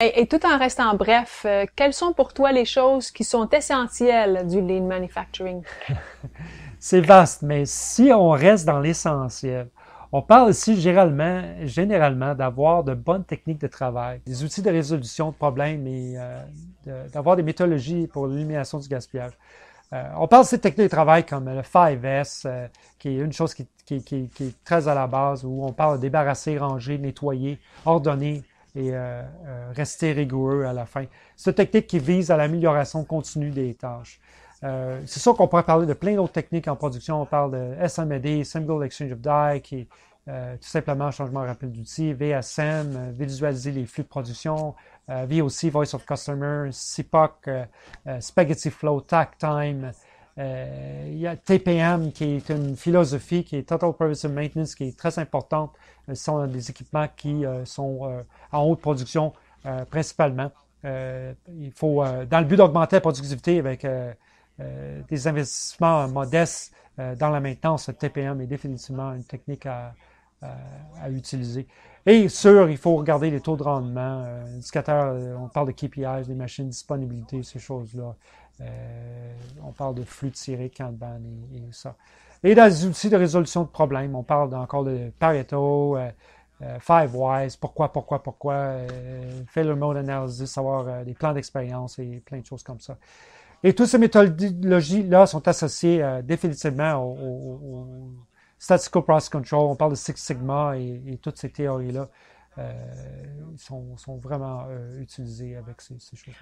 Et tout en restant bref, quelles sont pour toi les choses qui sont essentielles du lean manufacturing? C'est vaste, mais si on reste dans l'essentiel, on parle ici généralement d'avoir de bonnes techniques de travail, des outils de résolution de problèmes et d'avoir des méthodologies pour l'élimination du gaspillage. On parle de ces techniques de travail comme le 5S, qui est une chose qui est très à la base, où on parle de débarrasser, ranger, nettoyer, ordonner et rester rigoureux à la fin. C'est une technique qui vise à l'amélioration continue des tâches. C'est sûr qu'on pourrait parler de plein d'autres techniques en production. On parle de SMD, Single Exchange of Die, qui est tout simplement un changement rapide d'outils, VSM, visualiser les flux de production, VOC, Voice of Customer, CPOC, Spaghetti Flow, Takt Time. Il y a TPM qui est une philosophie qui est Total Preventive Maintenance qui est très importante. Ce sont des équipements qui sont en haute production principalement. Il faut, dans le but d'augmenter la productivité avec des investissements modestes dans la maintenance, le TPM est définitivement une technique à utiliser. Et sûr, il faut regarder les taux de rendement, indicateurs, on parle de KPIs, des machines, disponibilité, ces choses-là. On parle de flux tiré, Kanban et ça. Et dans les outils de résolution de problèmes, on parle encore de Pareto, Five Whys, pourquoi, failure mode analysis, avoir des plans d'expérience et plein de choses comme ça. Et toutes ces méthodologies-là sont associées définitivement au Statistical Process Control. On parle de Six Sigma et toutes ces théories-là sont vraiment utilisées avec ces choses-là.